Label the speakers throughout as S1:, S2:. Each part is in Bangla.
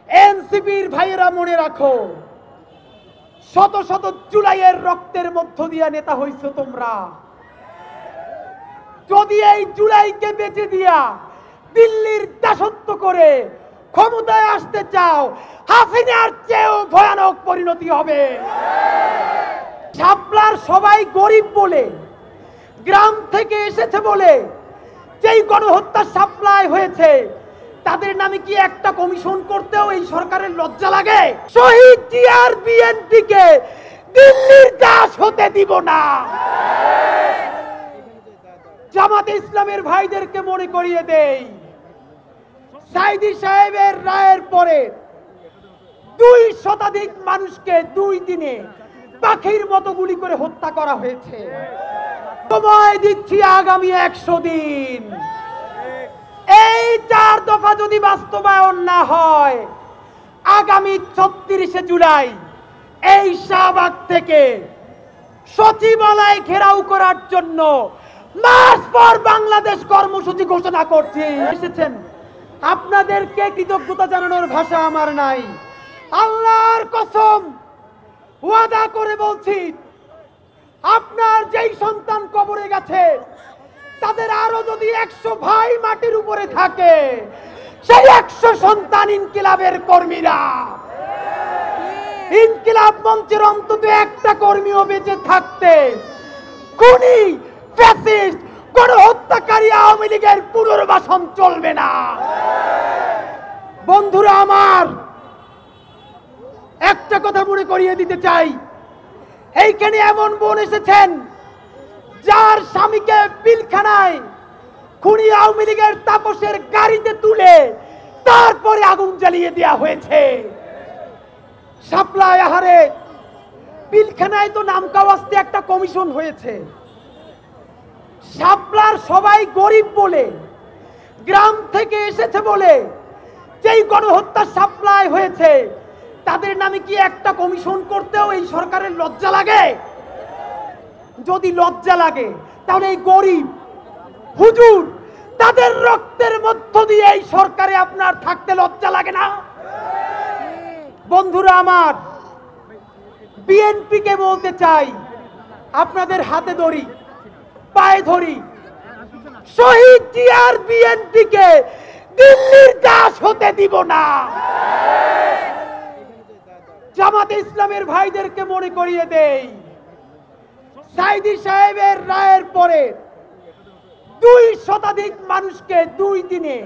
S1: এনসিপির ভাইয়েরা মনে রাখো, শত শত জুলাইয়ের রক্তের মধ্য দিয়ে নেতা হইছো তোমরা। যদি এই জুলাইকে বেঁচে দিয়া দিল্লির দাসত্ব করে ক্ষমতায় আসতে চাও, হাসিনার চেয়েও ভয়ানক পরিণতি হবে। শাপলার সবাই গরিব বলে, গ্রাম থেকে এসেছে বলে যেই গণহত্যা শাপলায় হয়েছে, তাদের নামে কি একটা কমিশন করতেও এই সরকারের লজ্জা লাগে? শহীদ জিয়ার বিএনপিকে দিল্লির দাস হতে দিব না। জামাতে ইসলামের ভাইদেরকে মনে করিয়ে দেই, সাইদি সাহেবের রায়ের পরে 2 শতাধিক মানুষকে 2 দিনে পাখির মতো গুলি করে হত্যা করা হয়েছে। সময় দিচ্ছি আগামী 100 দিন। এই 4 দফা যদি বাস্তবায়ন না হয়, আগামী 36শে জুলাই এই শাহবাগ থেকে সচিবালয় ঘেরাও করার জন্য মার্চ ফর বাংলাদেশ কর্মসূচি ঘোষণা করছি। এসেছেন, আপনাদেরকে কৃতজ্ঞতা জানানোর ভাষা আমার নাই। আল্লাহর কসম ওয়াদা করে বলছি, আপনার যেই সন্তান কবরে গেছে, তাদের আরো যদি 100 ভাই মাটির উপরে থাকে, সেই 100 সন্তান ইনকিলাবের কর্মীরা। ইনকিলাব মঞ্চের অন্তত একটা কর্মীও বেঁচে থাকতে খুনি, ফ্যাসিস্ট, গণহত্যাকারী আওয়ামী লীগের পুনর্বাসন চলবে না। বন্ধুরা আমার, একটা কথা মনে করিয়ে দিতে চাই, এইখানে এমন বোন এসেছেন যার স্বামীকে পিলখানায় খুনি আওয়ামী লীগের তাপসের গাড়িতে তুলে তারপরে আগুন জ্বালিয়ে দেওয়া হয়েছে। শাপলায় আহারে পিলখানায় তো নাম কাওয়াস্তে একটা কমিশন হয়েছে। শাপলার সবাই গরিব বলে, গ্রাম থেকে এসেছে বলে যেই গণহত্যা শাপলায় হয়েছে, তাদের নামে কি একটা কমিশন করতেও এই সরকারের লজ্জা লাগে? যদি লজ্জা লাগে, তাহলে এই গরিব হুজুর তাদের রক্তের মধ্য দিয়ে এই সরকারে আপনার থাকতে লজ্জা লাগে না? বন্ধুরা আমার, বিএনপিকে বলতে চাই, আপনাদের হাতে ধরি, পায়ে ধরি, শহীদ জিয়ার বিএনপিকে দিল্লির দাস হতে দিব না। জামাতে ইসলামের ভাইদেরকে মনে করিয়ে দেই, সাইদি সাহেবের রায়ের পরে 2 শতাধিক মানুষকে 2 দিনে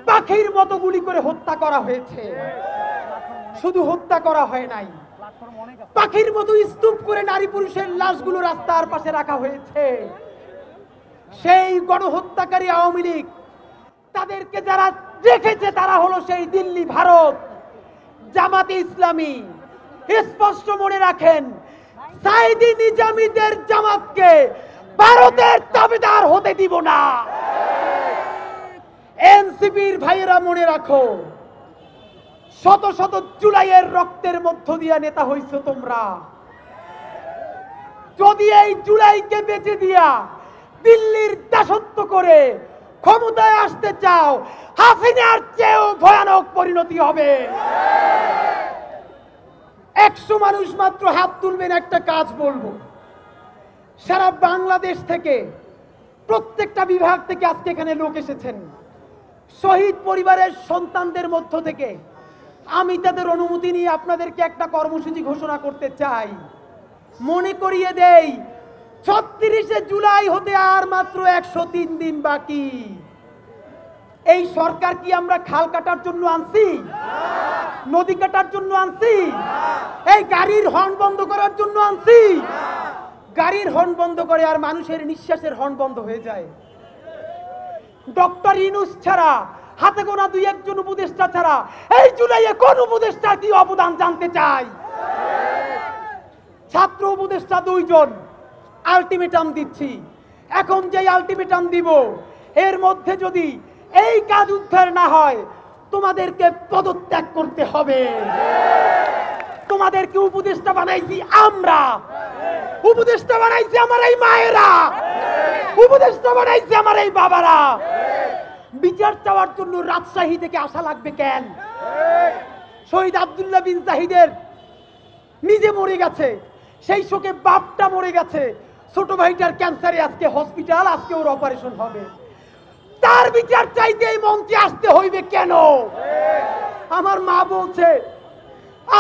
S1: পাখির মতো গুলি করে হত্যা করা হয়েছে। শুধু হত্যা করা হয় নাই, পাখির মতো স্তূপ করে নারী পুরুষের লাশগুলো রাস্তার পাশে রাখা হয়েছে। সেই গণহত্যাকারী আওয়ামী লীগ, তাদেরকে যারা রেখেছে তারা হলো সেই দিল্লি, ভারত, জামাতে ইসলামী। স্পষ্ট মনে রাখেন, সাইদি নিজামীদের জামাতকে ভারতের দাবিদার হতে দিব না। এনসিপির ভাইয়েরা মনে রাখো, শত শত জুলাইয়ের রক্তের মধ্য দিয়ে নেতা হইছো তোমরা। যদি এই জুলাইকে বেঁচে দিয়া দিল্লির দাসত্ব করে ক্ষমতায় আসতে চাও, হাসিনার চেয়েও ভয়ানক পরিণতি হবে। 100 মানুষ মাত্র হাত তুলবেন, একটা কাজ বলবো। সারা বাংলাদেশ থেকে, প্রত্যেকটা বিভাগ থেকে আজকে এখানে লোক এসেছেন। শহীদ পরিবারের সন্তানদের মধ্য থেকে আমি তাদের অনুমতি নিয়ে আপনাদেরকে একটা কর্মসূচি ঘোষণা করতে চাই। মনে করিয়ে দেই, 36শে জুলাই হতে আর মাত্র 103 দিন বাকি। এই সরকার কি আমরা খাল কাটার জন্য আনছি? নদী কাটার জন্য আনছি? এই গাড়ির হর্ন বন্ধ করার জন্য আনছি? গাড়ির হর্ন বন্ধ করে আর মানুষের নিঃশ্বাসের হর্ন বন্ধ হয়ে যায়। ডক্টর ইউনূস ছাড়া, হাতে গোনা 2-1 জন উপদেষ্টা ছাড়া এই জুলাইয়ে কোন উপদেষ্টা কি অবদান জানতে চাই? ছাত্র উপদেষ্টা 2 জন আলটিমেটাম দিচ্ছি। এখন যে আলটিমেটাম দিব, এর মধ্যে যদি এই কাজ উদ্ধার না হয়, তোমাদেরকে পদত্যাগ করতে হবে। তোমাদেরকে উপদেষ্টা বানাইছি আমরা, উপদেষ্টা বানাইছি আমার এই মায়েরা, উপদেষ্টা বানাইছি আমার এই বাবারা। বিচার চাওয়ার জন্য রাজশাহী থেকে আসা লাগবে কেন? শহীদ আব্দুল্লাহ বিন জাহিদের নিজে মরে গেছে, সেই শোকে বাপটা মরে গেছে, ছোট ভাইটার ক্যান্সারে আজকে হসপিটাল, আজকে ওর অপারেশন হবে। তার বিচার চাইতে এই মঞ্চে আসতে হইবে কেন? আমার মা বলছে,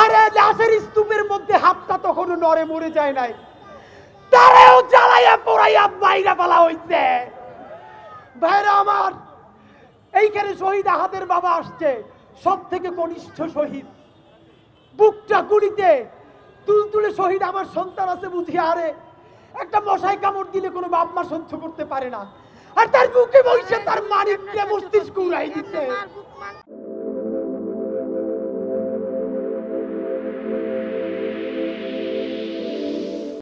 S1: আরে লাশের স্তূপের মধ্যে হাতটা তখনও নড়ে মরে যায় নাই, তারাও জ্বালাইয়া পোড়াইয়া বাইরা ফেলা হইছে। ভাইরা আমার, এইখানে শহীদ আহাদের বাবা আসছে, সব থেকে কনিষ্ঠ শহীদ, বুকটা গুলিতে তুলতুলে শহীদ। আমার সন্তান আছে বুঝি, আরে একটা মশাই কামড় দিলে কোনো বাপ মা সহ্য করতে পারে না, আর তার বুকে বসে তার মানিককে মস্তিষ্ক উড়াই দিচ্ছে।